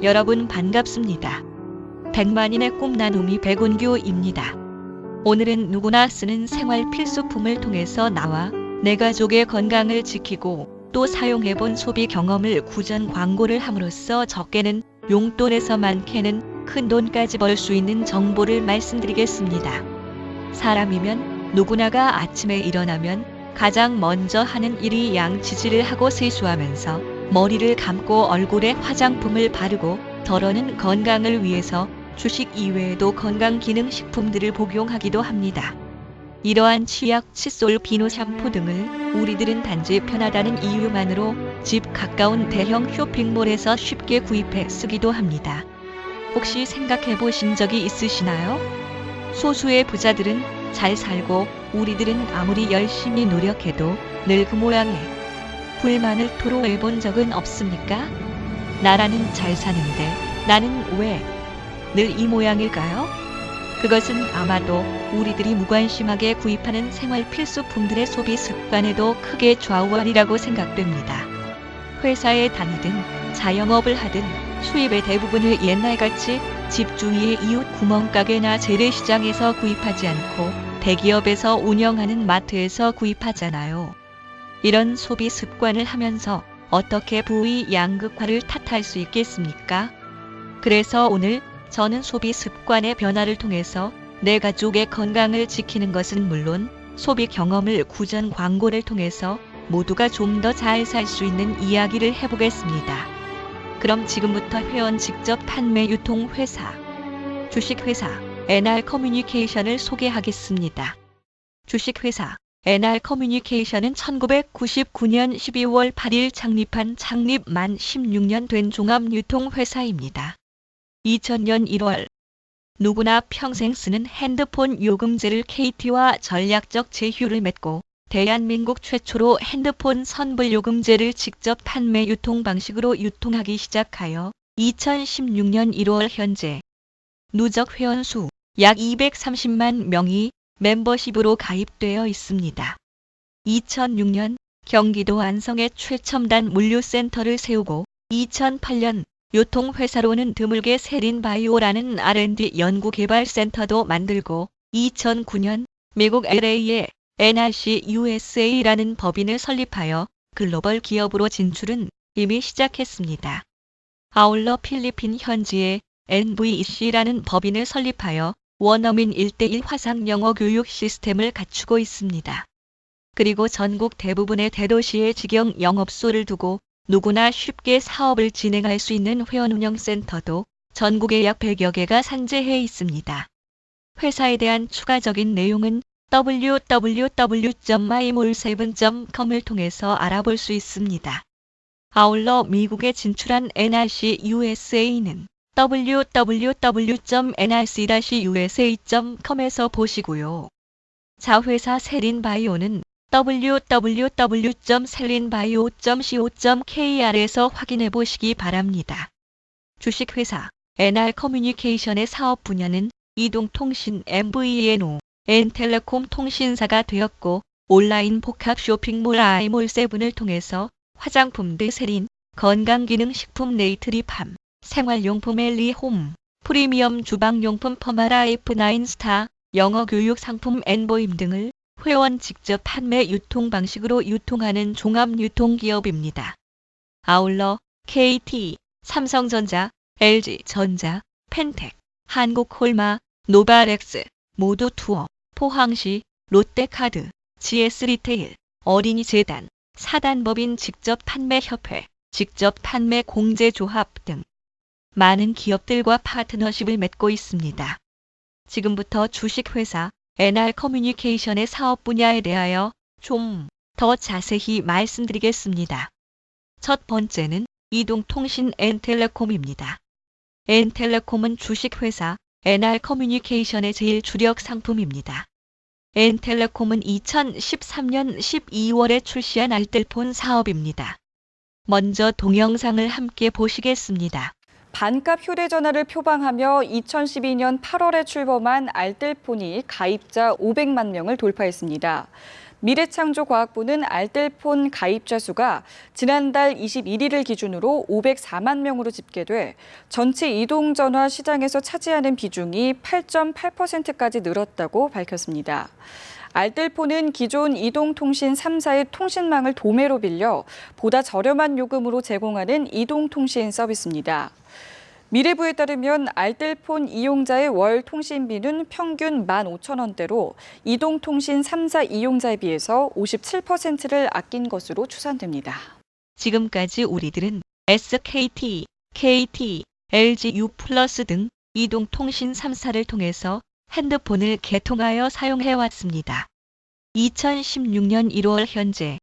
여러분 반갑습니다. 100만인의 꿈 나눔이 백운규입니다. 오늘은 누구나 쓰는 생활 필수품을 통해서 나와 내 가족의 건강을 지키고 또 사용해본 소비 경험을 구전 광고를 함으로써 적게는 용돈에서 많게는 큰 돈까지 벌 수 있는 정보를 말씀드리겠습니다. 사람이면 누구나가 아침에 일어나면 가장 먼저 하는 일이 양치질을 하고 세수하면서 머리를 감고 얼굴에 화장품을 바르고 덜어는 건강을 위해서 주식 이외에도 건강기능식품들을 복용하기도 합니다. 이러한 치약, 칫솔, 비누, 샴푸 등을 우리들은 단지 편하다는 이유만으로 집 가까운 대형 쇼핑몰에서 쉽게 구입해 쓰기도 합니다. 혹시 생각해 보신 적이 있으시나요? 소수의 부자들은 잘 살고 우리들은 아무리 열심히 노력해도 늘 그 모양에 불만을 토로해 본 적은 없습니까? 나라는 잘 사는데 나는 왜 늘 이 모양일까요? 그것은 아마도 우리들이 무관심하게 구입하는 생활 필수품들의 소비 습관에도 크게 좌우하리라고 생각됩니다. 회사에 다니든 자영업을 하든 수입의 대부분을 옛날같이 집 주위의 이웃 구멍가게나 재래시장에서 구입하지 않고 대기업에서 운영하는 마트에서 구입하잖아요. 이런 소비 습관을 하면서 어떻게 부의 양극화를 탓할 수 있겠습니까? 그래서 오늘 저는 소비 습관의 변화를 통해서 내 가족의 건강을 지키는 것은 물론 소비 경험을 구전 광고를 통해서 모두가 좀 더 잘 살 수 있는 이야기를 해보겠습니다. 그럼 지금부터 회원 직접 판매 유통 회사, 주식회사 NR커뮤니케이션을 소개하겠습니다. 주식회사 NR커뮤니케이션은 1999년 12월 8일 창립 만 16년 된 종합유통회사입니다. 2000년 1월 누구나 평생 쓰는 핸드폰 요금제를 KT와 전략적 제휴를 맺고 대한민국 최초로 핸드폰 선불요금제를 직접 판매 유통 방식으로 유통하기 시작하여 2016년 1월 현재 누적 회원 수 약 230만 명이 멤버십으로 가입되어 있습니다. 2006년 경기도 안성에 최첨단 물류센터를 세우고 2008년 유통회사로는 드물게 세린바이오라는 R&D 연구개발센터도 만들고 2009년 미국 LA에 NRC USA라는 법인을 설립하여 글로벌 기업으로 진출은 이미 시작했습니다. 아울러 필리핀 현지에 NVC라는 법인을 설립하여 원어민 1:1 화상 영어 교육 시스템을 갖추고 있습니다. 그리고 전국 대부분의 대도시에 직영 영업소를 두고 누구나 쉽게 사업을 진행할 수 있는 회원운영센터도 전국에 약 100여 개가 산재해 있습니다. 회사에 대한 추가적인 내용은 www.mymall7.com을 통해서 알아볼 수 있습니다. 아울러 미국에 진출한 NRC USA는 www.nrc-usa.com에서 보시고요. 자회사 세린바이오는 www.selinbio.co.kr에서 확인해 보시기 바랍니다. 주식회사 NR커뮤니케이션의 사업 분야는 이동통신 MVNO, N텔레콤 통신사가 되었고 온라인 복합 쇼핑몰 아이몰7을 통해서 화장품들 세린, 건강기능식품 네이트리팜, 생활용품 엘리홈, 프리미엄 주방용품 퍼마라 F9 스타, 영어교육 상품 엔보임 등을 회원 직접 판매 유통 방식으로 유통하는 종합유통기업입니다. 아울러 KT, 삼성전자, LG전자, 펜텍, 한국홀마, 노바렉스, 모두투어, 포항시, 롯데카드, GS리테일, 어린이재단, 사단법인 직접판매협회, 직접판매공제조합 등 많은 기업들과 파트너십을 맺고 있습니다. 지금부터 주식회사 NR커뮤니케이션의 사업 분야에 대하여 좀 더 자세히 말씀드리겠습니다. 첫 번째는 이동통신 N텔레콤입니다. N텔레콤은 주식회사 NR커뮤니케이션의 제일 주력 상품입니다. N텔레콤은 2013년 12월에 출시한 알뜰폰 사업입니다. 먼저 동영상을 함께 보시겠습니다. 반값 휴대전화를 표방하며 2012년 8월에 출범한 알뜰폰이 가입자 500만 명을 돌파했습니다. 미래창조과학부는 알뜰폰 가입자 수가 지난달 21일을 기준으로 504만 명으로 집계돼 전체 이동전화 시장에서 차지하는 비중이 8.8%까지 늘었다고 밝혔습니다. 알뜰폰은 기존 이동통신 3사의 통신망을 도매로 빌려 보다 저렴한 요금으로 제공하는 이동통신 서비스입니다. 미래부에 따르면 알뜰폰 이용자의 월 통신비는 평균 15,000원대로 이동통신 3사 이용자에 비해서 57%를 아낀 것으로 추산됩니다. 지금까지 우리들은 SKT, KT, LG U+ 등 이동통신 3사를 통해서 핸드폰을 개통하여 사용해왔습니다. 2016년 1월 현재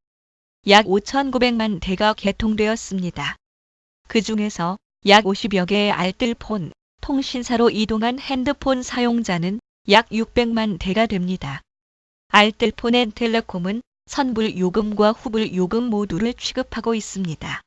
약 5,900만 대가 개통되었습니다. 그중에서 약 50여 개의 알뜰폰, 통신사로 이동한 핸드폰 사용자는 약 600만 대가 됩니다. 알뜰폰 N텔레콤은 선불요금과 후불요금 모두를 취급하고 있습니다.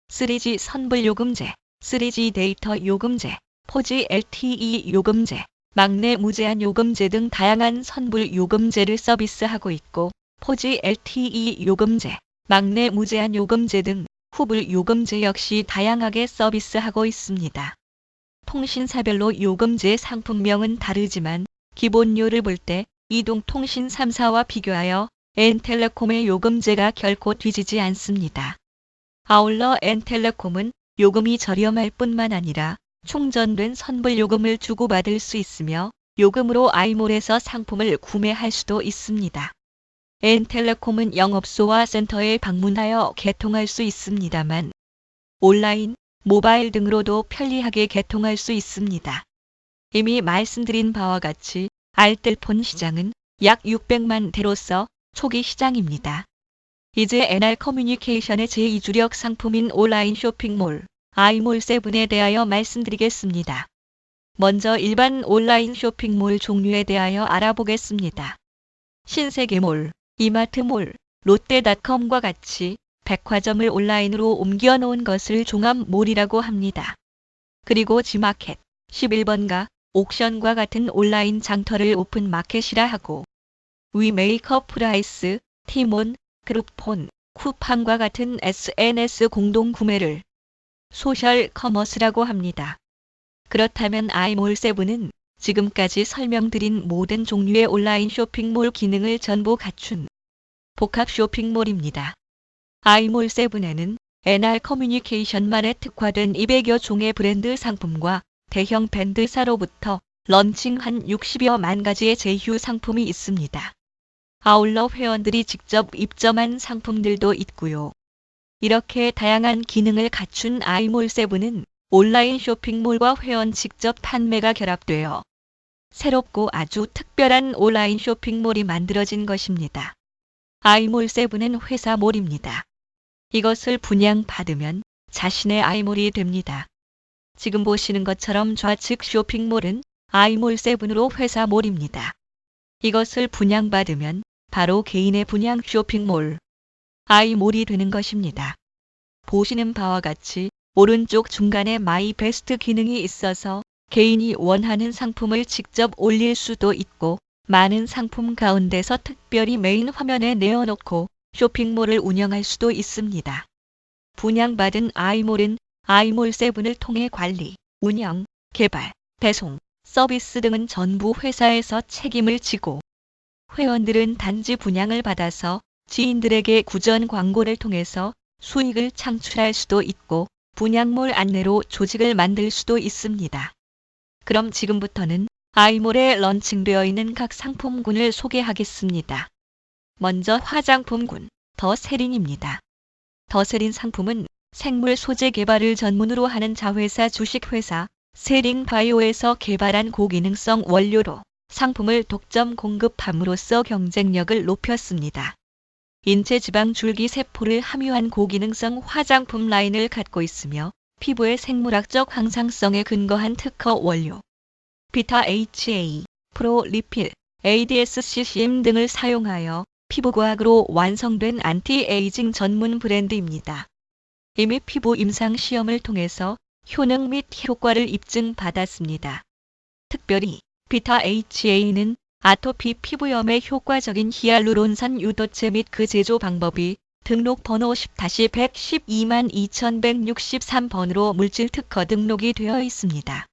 3G 선불요금제, 3G 데이터 요금제, 4G LTE 요금제, 막내 무제한 요금제 등 다양한 선불요금제를 서비스하고 있고 4G LTE 요금제, 막내 무제한 요금제 등 후불 요금제 역시 다양하게 서비스하고 있습니다. 통신사별로 요금제 상품명은 다르지만 기본료를 볼 때 이동통신 3사와 비교하여 N텔레콤의 요금제가 결코 뒤지지 않습니다. 아울러 N텔레콤은 요금이 저렴할 뿐만 아니라 충전된 선불요금을 주고받을 수 있으며 요금으로 아이몰에서 상품을 구매할 수도 있습니다. N텔레콤은 영업소와 센터에 방문하여 개통할 수 있습니다만 온라인, 모바일 등으로도 편리하게 개통할 수 있습니다. 이미 말씀드린 바와 같이 알뜰폰 시장은 약 600만 대로서 초기 시장입니다. 이제 NR커뮤니케이션의 제2주력 상품인 온라인 쇼핑몰, 아이몰7에 대하여 말씀드리겠습니다. 먼저 일반 온라인 쇼핑몰 종류에 대하여 알아보겠습니다. 신세계몰, 이마트몰, 롯데닷컴과 같이 백화점을 온라인으로 옮겨 놓은 것을 종합몰이라고 합니다. 그리고 지마켓, 11번가, 옥션과 같은 온라인 장터를 오픈마켓이라 하고 위메이커 프라이스, 티몬, 그룹폰, 쿠팡과 같은 SNS 공동구매를 소셜 커머스라고 합니다. 그렇다면 아이몰7은 지금까지 설명드린 모든 종류의 온라인 쇼핑몰 기능을 전부 갖춘 복합 쇼핑몰입니다. 아이몰7에는 NR커뮤니케이션만에 특화된 200여 종의 브랜드 상품과 대형 밴드사로부터 런칭한 60여만 가지의 제휴 상품이 있습니다. 아울러 회원들이 직접 입점한 상품들도 있고요. 이렇게 다양한 기능을 갖춘 아이몰7은 온라인 쇼핑몰과 회원 직접 판매가 결합되어 새롭고 아주 특별한 온라인 쇼핑몰이 만들어진 것입니다. 아이몰7은 회사몰입니다. 이것을 분양받으면 자신의 아이몰이 됩니다. 지금 보시는 것처럼 좌측 쇼핑몰은 아이몰7으로 회사몰입니다. 이것을 분양받으면 바로 개인의 분양 쇼핑몰, 아이몰이 되는 것입니다. 보시는 바와 같이 오른쪽 중간에 마이 베스트 기능이 있어서 개인이 원하는 상품을 직접 올릴 수도 있고 많은 상품 가운데서 특별히 메인 화면에 내어놓고 쇼핑몰을 운영할 수도 있습니다. 분양받은 아이몰은 아이몰7을 통해 관리, 운영, 개발, 배송, 서비스 등은 전부 회사에서 책임을 지고 회원들은 단지 분양을 받아서 지인들에게 구전 광고를 통해서 수익을 창출할 수도 있고 분양몰 안내로 조직을 만들 수도 있습니다. 그럼 지금부터는 아이몰에 런칭되어 있는 각 상품군을 소개하겠습니다. 먼저 화장품군, 더세린입니다. 더세린 상품은 생물 소재 개발을 전문으로 하는 자회사 주식회사 세링바이오에서 개발한 고기능성 원료로 상품을 독점 공급함으로써 경쟁력을 높였습니다. 인체 지방 줄기 세포를 함유한 고기능성 화장품 라인을 갖고 있으며 피부의 생물학적 항상성에 근거한 특허 원료, 비타 HA, 프로리필, ADS-CCM 등을 사용하여 피부과학으로 완성된 안티에이징 전문 브랜드입니다. 이미 피부 임상 시험을 통해서 효능 및 효과를 입증받았습니다. 특별히 비타 HA는 아토피 피부염에 효과적인 히알루론산 유도체 및 그 제조 방법이 등록 번호 10-1122163번으로 물질 특허 등록이 되어 있습니다.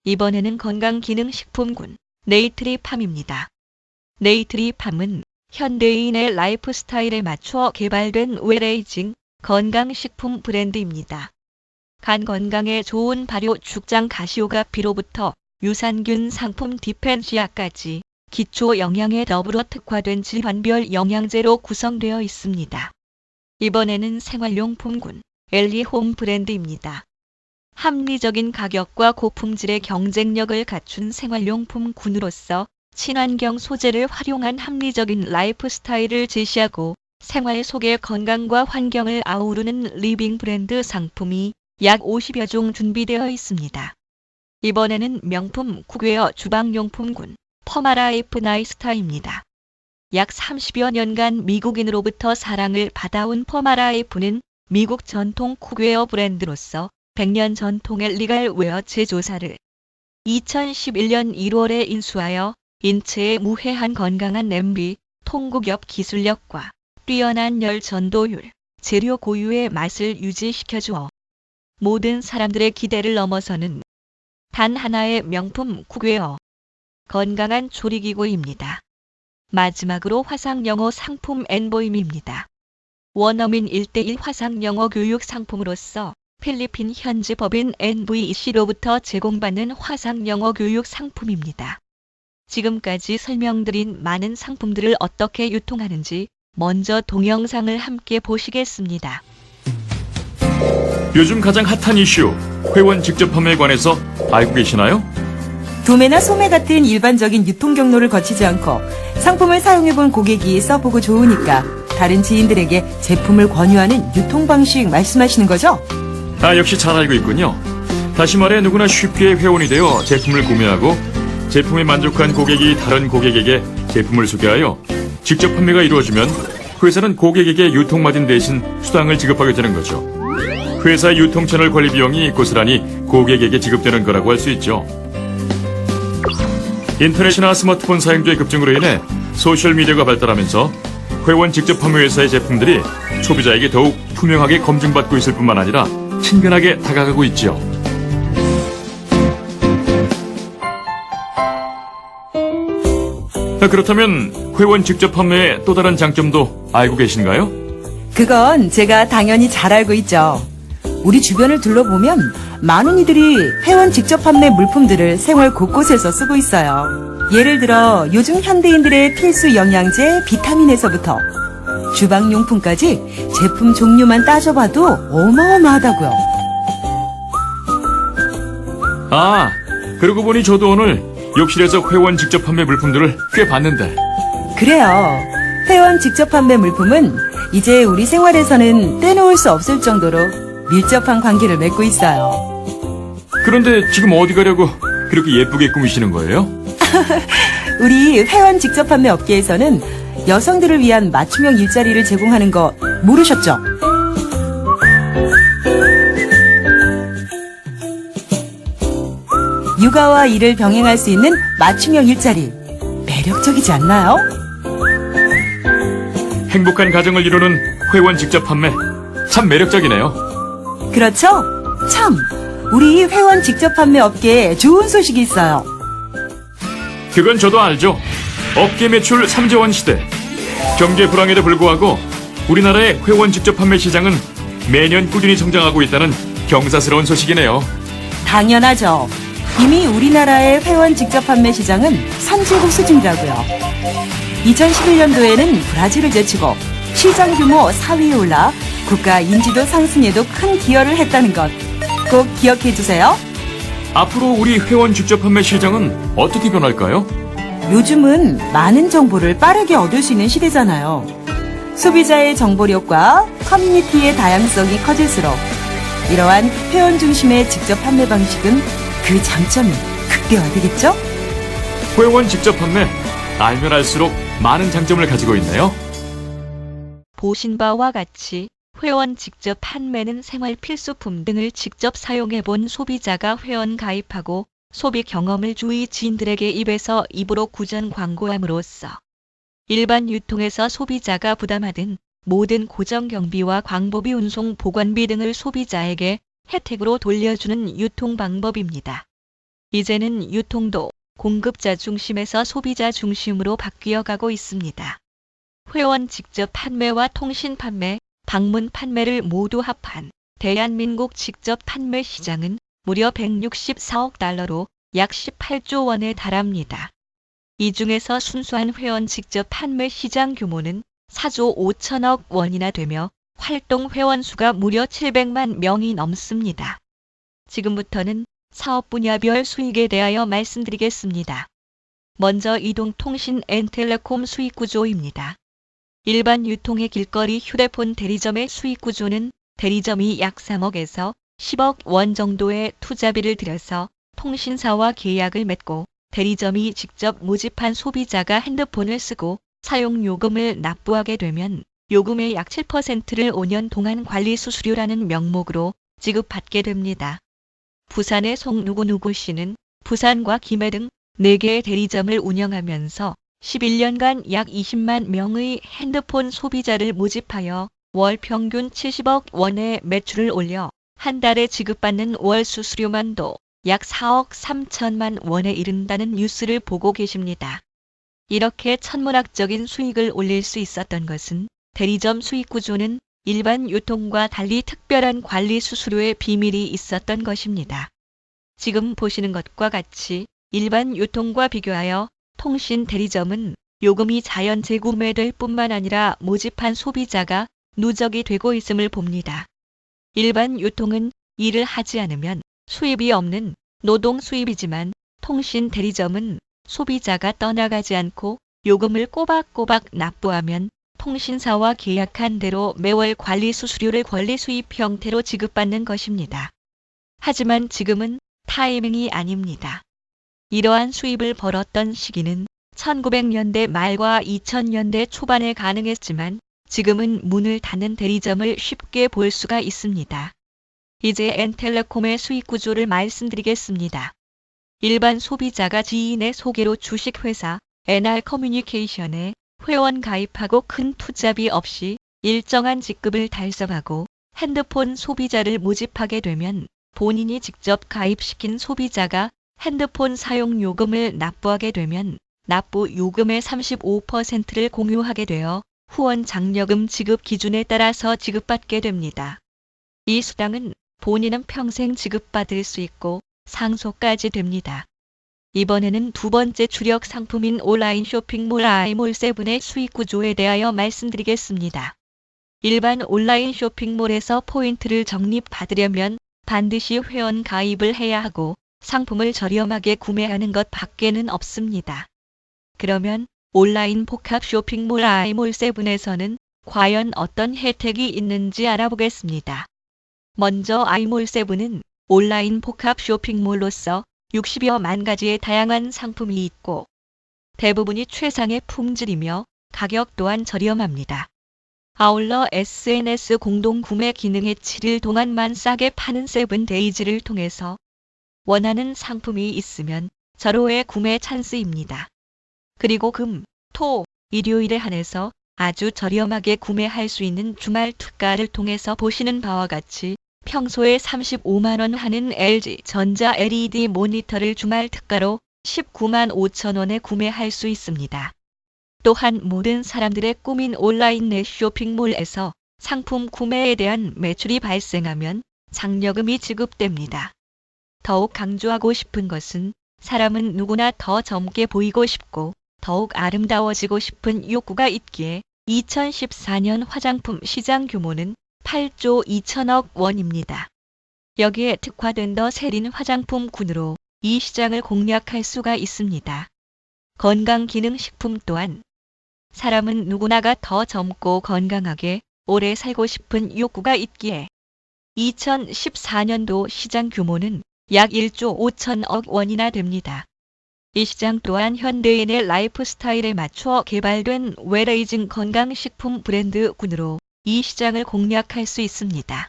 이번에는 건강기능식품군 네이트리팜입니다. 네이트리팜은 현대인의 라이프 스타일에 맞춰 개발된 웰에이징 건강식품 브랜드입니다. 간 건강에 좋은 발효 죽장 가시오가피로부터 유산균 상품 디펜시아까지 기초 영양에 더불어 특화된 질환별 영양제로 구성되어 있습니다. 이번에는 생활용품군 엘리홈 브랜드입니다. 합리적인 가격과 고품질의 경쟁력을 갖춘 생활용품 군으로서 친환경 소재를 활용한 합리적인 라이프 스타일을 제시하고 생활 속의 건강과 환경을 아우르는 리빙 브랜드 상품이 약 50여 종 준비되어 있습니다. 이번에는 명품 쿡웨어 주방용품군 퍼마라이프 나이스타입니다. 약 30여 년간 미국인으로부터 사랑을 받아온 퍼마라이프는 미국 전통 쿡웨어 브랜드로서 100년 전통의 리갈웨어 제조사를 2011년 1월에 인수하여 인체에 무해한 건강한 냄비, 통구겹 기술력과 뛰어난 열 전도율, 재료 고유의 맛을 유지시켜주어 모든 사람들의 기대를 넘어서는 단 하나의 명품 쿡웨어, 건강한 조리기구입니다. 마지막으로 화상영어 상품 엔보임입니다. 원어민 1:1 화상영어 교육 상품으로서 필리핀 현지 법인 NVC로부터 제공받는 화상영어 교육 상품입니다. 지금까지 설명드린 많은 상품들을 어떻게 유통하는지 먼저 동영상을 함께 보시겠습니다. 요즘 가장 핫한 이슈, 회원 직접 판매에 관해서 알고 계시나요? 도매나 소매 같은 일반적인 유통 경로를 거치지 않고 상품을 사용해본 고객이 써보고 좋으니까 다른 지인들에게 제품을 권유하는 유통 방식 말씀하시는 거죠? 역시 잘 알고 있군요. 다시 말해 누구나 쉽게 회원이 되어 제품을 구매하고 제품에 만족한 고객이 다른 고객에게 제품을 소개하여 직접 판매가 이루어지면 회사는 고객에게 유통마진 대신 수당을 지급하게 되는 거죠. 회사 유통채널 관리 비용이 고스란히 고객에게 지급되는 거라고 할 수 있죠. 인터넷이나 스마트폰 사용자의 급증으로 인해 소셜미디어가 발달하면서 회원 직접 판매 회사의 제품들이 소비자에게 더욱 투명하게 검증받고 있을 뿐만 아니라 친근하게 다가가고 있지요. 그렇다면 회원 직접 판매의 또 다른 장점도 알고 계신가요? 그건 제가 당연히 잘 알고 있죠. 우리 주변을 둘러보면 많은 이들이 회원 직접 판매 물품들을 생활 곳곳에서 쓰고 있어요. 예를 들어 요즘 현대인들의 필수 영양제 비타민에서부터 주방용품까지 제품 종류만 따져봐도 어마어마하다고요. 그러고 보니 저도 오늘 욕실에서 회원 직접 판매 물품들을 꽤 봤는데. 그래요. 회원 직접 판매 물품은 이제 우리 생활에서는 떼놓을 수 없을 정도로 밀접한 관계를 맺고 있어요. 그런데 지금 어디 가려고 그렇게 예쁘게 꾸미시는 거예요? 우리 회원 직접 판매 업계에서는 여성들을 위한 맞춤형 일자리를 제공하는 거 모르셨죠? 육아와 일을 병행할 수 있는 맞춤형 일자리. 매력적이지 않나요? 행복한 가정을 이루는 회원 직접 판매. 참 매력적이네요. 그렇죠? 참, 우리 회원 직접 판매 업계에 좋은 소식이 있어요. 그건 저도 알죠. 업계 매출 3조 원 시대. 경제 불황에도 불구하고 우리나라의 회원 직접 판매 시장은 매년 꾸준히 성장하고 있다는 경사스러운 소식이네요. 당연하죠. 이미 우리나라의 회원 직접 판매 시장은 선진국 수준이라고요. 2011년도에는 브라질을 제치고 시장 규모 4위에 올라 국가 인지도 상승에도 큰 기여를 했다는 것 꼭 기억해 두세요. 앞으로 우리 회원 직접 판매 시장은 어떻게 변할까요? 요즘은 많은 정보를 빠르게 얻을 수 있는 시대잖아요. 소비자의 정보력과 커뮤니티의 다양성이 커질수록 이러한 회원 중심의 직접 판매 방식은 그 장점이 극대화되겠죠? 회원 직접 판매. 알면 알수록 많은 장점을 가지고 있네요. 보신 바와 같이 회원 직접 판매는 생활 필수품 등을 직접 사용해 본 소비자가 회원 가입하고 소비 경험을 주의 지인들에게 입에서 입으로 구전 광고함으로써 일반 유통에서 소비자가 부담하던 모든 고정 경비와 광고비, 운송, 보관비 등을 소비자에게 혜택으로 돌려주는 유통 방법입니다. 이제는 유통도 공급자 중심에서 소비자 중심으로 바뀌어 가고 있습니다. 회원 직접 판매와 통신 판매, 방문 판매를 모두 합한 대한민국 직접 판매 시장은 무려 164억 달러로 약 18조 원에 달합니다. 이 중에서 순수한 회원 직접 판매 시장 규모는 4조 5천억 원이나 되며 활동 회원 수가 무려 700만 명이 넘습니다. 지금부터는 사업 분야별 수익에 대하여 말씀드리겠습니다. 먼저 이동통신 앤텔레콤 수익 구조입니다. 일반 유통의 길거리 휴대폰 대리점의 수익 구조는 대리점이 약 3억에서 10억 원 정도의 투자비를 들여서 통신사와 계약을 맺고 대리점이 직접 모집한 소비자가 핸드폰을 쓰고 사용요금을 납부하게 되면 요금의 약 7%를 5년 동안 관리수수료라는 명목으로 지급받게 됩니다. 부산의 송누구누구 씨는 부산과 김해 등 4개의 대리점을 운영하면서 11년간 약 20만 명의 핸드폰 소비자를 모집하여 월 평균 70억 원의 매출을 올려 한 달에 지급받는 월 수수료만도 약 4억 3천만 원에 이른다는 뉴스를 보고 계십니다. 이렇게 천문학적인 수익을 올릴 수 있었던 것은 대리점 수익 구조는 일반 유통과 달리 특별한 관리 수수료의 비밀이 있었던 것입니다. 지금 보시는 것과 같이 일반 유통과 비교하여 통신 대리점은 요금이 자연 재구매될 뿐만 아니라 모집한 소비자가 누적이 되고 있음을 봅니다. 일반 유통은 일을 하지 않으면 수입이 없는 노동 수입이지만 통신 대리점은 소비자가 떠나가지 않고 요금을 꼬박꼬박 납부하면 통신사와 계약한 대로 매월 관리 수수료를 권리 수입 형태로 지급받는 것입니다. 하지만 지금은 타이밍이 아닙니다. 이러한 수입을 벌었던 시기는 1900년대 말과 2000년대 초반에 가능했지만 지금은 문을 닫는 대리점을 쉽게 볼 수가 있습니다. 이제 N텔레콤의 수익 구조를 말씀드리겠습니다. 일반 소비자가 지인의 소개로 주식회사 NR커뮤니케이션에 회원 가입하고 큰 투자비 없이 일정한 직급을 달성하고 핸드폰 소비자를 모집하게 되면 본인이 직접 가입시킨 소비자가 핸드폰 사용 요금을 납부하게 되면 납부 요금의 35%를 공유하게 되어 후원 장려금 지급 기준에 따라서 지급받게 됩니다. 이 수당은 본인은 평생 지급받을 수 있고 상속까지 됩니다. 이번에는 두 번째 주력 상품인 온라인 쇼핑몰 아이몰7의 수익 구조에 대하여 말씀드리겠습니다. 일반 온라인 쇼핑몰에서 포인트를 적립받으려면 반드시 회원 가입을 해야 하고 상품을 저렴하게 구매하는 것 밖에는 없습니다. 그러면 온라인 복합 쇼핑몰 아이몰7에서는 과연 어떤 혜택이 있는지 알아보겠습니다. 먼저 아이몰7은 온라인 복합 쇼핑몰로서 60여만 가지의 다양한 상품이 있고 대부분이 최상의 품질이며 가격 또한 저렴합니다. 아울러 SNS 공동 구매 기능의 7일 동안만 싸게 파는 세븐데이즈를 통해서 원하는 상품이 있으면 절호의 구매 찬스입니다. 그리고 금, 토, 일요일에 한해서 아주 저렴하게 구매할 수 있는 주말 특가를 통해서 보시는 바와 같이 평소에 35만 원 하는 LG전자 LED 모니터를 주말 특가로 19만 5천 원에 구매할 수 있습니다. 또한 모든 사람들의 꿈인 온라인 넷 쇼핑몰에서 상품 구매에 대한 매출이 발생하면 장려금이 지급됩니다. 더욱 강조하고 싶은 것은 사람은 누구나 더 젊게 보이고 싶고 더욱 아름다워지고 싶은 욕구가 있기에 2014년 화장품 시장 규모는 8조 2천억 원입니다. 여기에 특화된 더 세린 화장품군으로 이 시장을 공략할 수가 있습니다. 건강기능식품 또한 사람은 누구나가 더 젊고 건강하게 오래 살고 싶은 욕구가 있기에 2014년도 시장 규모는 약 1조 5천억 원이나 됩니다. 이 시장 또한 현대인의 라이프 스타일에 맞춰 개발된 웰에이징 건강식품 브랜드군으로 이 시장을 공략할 수 있습니다.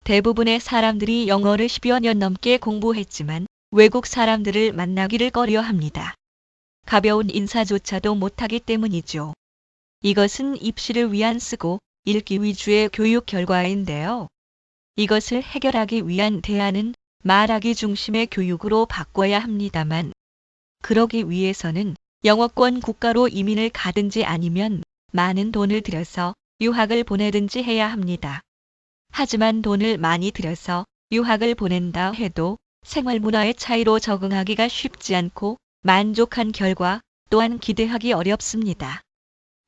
대부분의 사람들이 영어를 10여 년 넘게 공부했지만 외국 사람들을 만나기를 꺼려합니다. 가벼운 인사조차도 못하기 때문이죠. 이것은 입시를 위한 쓰고 읽기 위주의 교육 결과인데요. 이것을 해결하기 위한 대안은 말하기 중심의 교육으로 바꿔야 합니다만, 그러기 위해서는 영어권 국가로 이민을 가든지 아니면 많은 돈을 들여서 유학을 보내든지 해야 합니다. 하지만 돈을 많이 들여서 유학을 보낸다 해도 생활 문화의 차이로 적응하기가 쉽지 않고 만족한 결과 또한 기대하기 어렵습니다.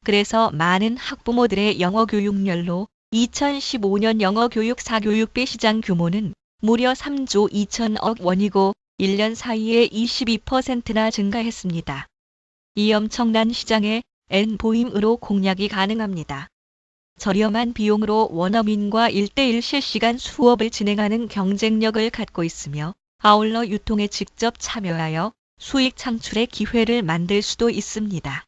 그래서 많은 학부모들의 영어 교육열로 2015년 영어 교육 사교육비 시장 규모는 무려 3조 2천억 원이고 1년 사이에 22%나 증가했습니다. 이 엄청난 시장에 N보임으로 공략이 가능합니다. 저렴한 비용으로 원어민과 1:1 실시간 수업을 진행하는 경쟁력을 갖고 있으며 아울러 유통에 직접 참여하여 수익 창출의 기회를 만들 수도 있습니다.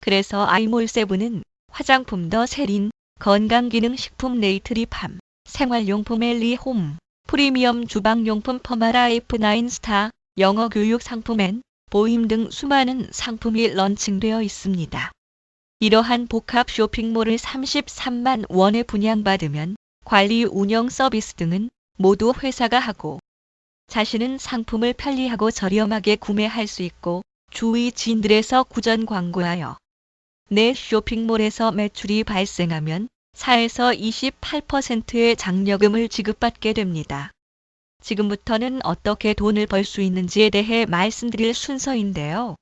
그래서 아이몰세븐은 화장품 더 세린, 건강기능식품 네이트리팜, 생활용품 엘리홈, 프리미엄 주방용품 퍼마라 F9 스타, 영어 교육 상품 N, 보임 등 수많은 상품이 런칭되어 있습니다. 이러한 복합 쇼핑몰을 33만 원에 분양받으면 관리 운영 서비스 등은 모두 회사가 하고, 자신은 상품을 편리하고 저렴하게 구매할 수 있고 주위 지인들에서 구전 광고하여 내 쇼핑몰에서 매출이 발생하면 4에서 28%의 장려금을 지급받게 됩니다. 지금부터는 어떻게 돈을 벌 수 있는지에 대해 말씀드릴 순서인데요.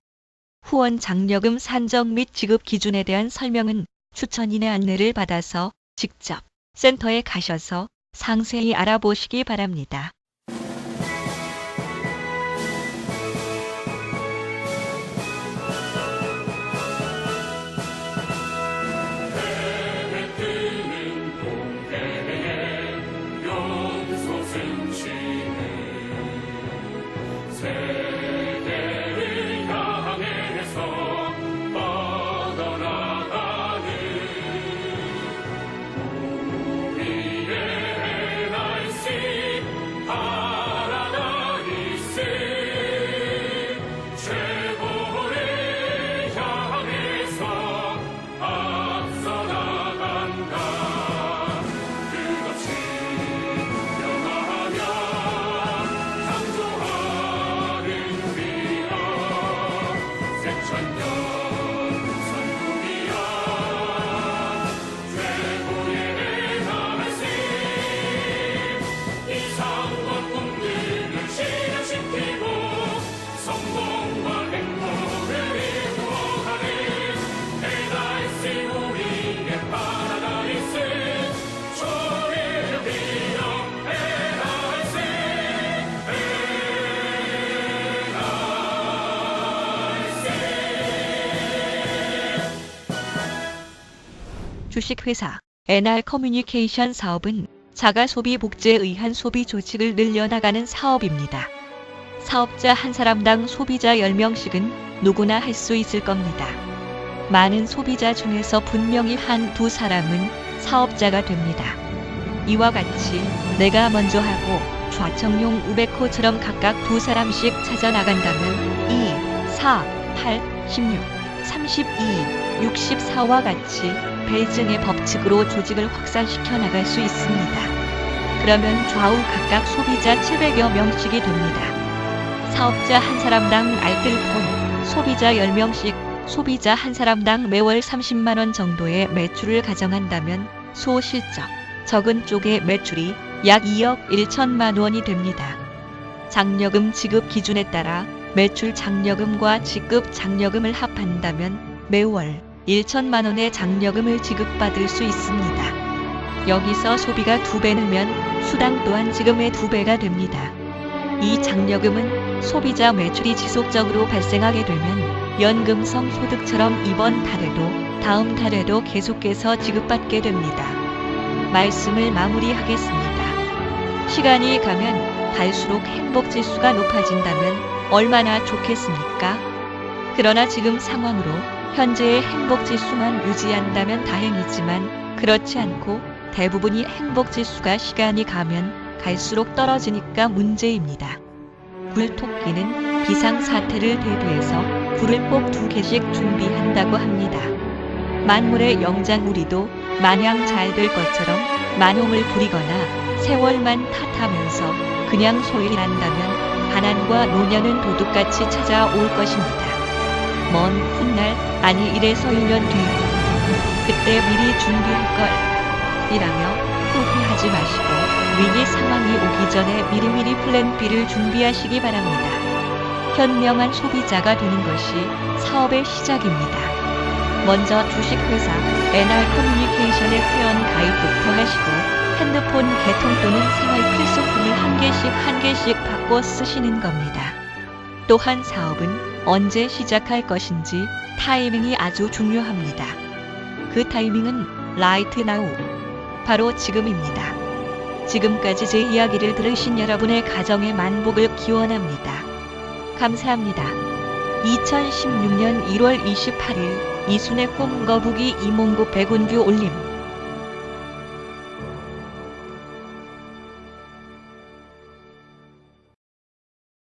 후원 장려금 산정 및 지급 기준에 대한 설명은 추천인의 안내를 받아서 직접 센터에 가셔서 상세히 알아보시기 바랍니다. 주식회사 NR커뮤니케이션 사업은 자가소비 복제에 의한 소비 조직을 늘려나가는 사업입니다. 사업자 한 사람당 소비자 10명씩은 누구나 할 수 있을 겁니다. 많은 소비자 중에서 분명히 한두 사람은 사업자가 됩니다. 이와 같이 내가 먼저 하고 좌청용 우베코처럼 각각 두 사람씩 찾아 나간다면 2, 4, 8, 16, 32, 64와 같이 배증의 법칙으로 조직을 확산시켜 나갈 수 있습니다. 그러면 좌우 각각 소비자 700여 명씩이 됩니다. 사업자 한 사람당 알뜰폰, 소비자 10명씩, 소비자 한 사람당 매월 30만 원 정도의 매출을 가정한다면 소실적, 적은 쪽의 매출이 약 2억 1천만 원이 됩니다. 장려금 지급 기준에 따라 매출 장려금과 직급 장려금을 합한다면 매월 1천만 원의 장려금을 지급받을 수 있습니다. 여기서 소비가 2배 늘면 수당 또한 지금의 2배가 됩니다. 이 장려금은 소비자 매출이 지속적으로 발생하게 되면 연금성 소득처럼 이번 달에도 다음 달에도 계속해서 지급받게 됩니다. 말씀을 마무리하겠습니다. 시간이 가면 갈수록 행복지수가 높아진다면 얼마나 좋겠습니까? 그러나 지금 상황으로 현재의 행복지수만 유지한다면 다행이지만 그렇지 않고 대부분이 행복지수가 시간이 가면 갈수록 떨어지니까 문제입니다. 굴토끼는 비상사태를 대비해서 불을 꼭 2개씩 준비한다고 합니다. 만물의 영장우리도 마냥 잘 될 것처럼 만용을 부리거나 세월만 탓하면서 그냥 소일이 난다면 가난과 노년은 도둑같이 찾아올 것입니다. 먼 훗날, 아니 1에서 1년 뒤, 그때 미리 준비할 걸 이라며 후회하지 마시고 위기 상황이 오기 전에 미리미리 플랜 B를 준비하시기 바랍니다. 현명한 소비자가 되는 것이 사업의 시작입니다. 먼저 주식회사 NR커뮤니케이션의 회원 가입부터 하시고 핸드폰 개통 또는 생활 필수품을 한 개씩 바꿔 쓰시는 겁니다. 또한 사업은 언제 시작할 것인지 타이밍이 아주 중요합니다. 그 타이밍은 right now, 바로 지금입니다. 지금까지 제 이야기를 들으신 여러분의 가정의 만복을 기원합니다. 감사합니다. 2016년 1월 28일 이순의 꿈 거북이 이몽구 백운규 올림.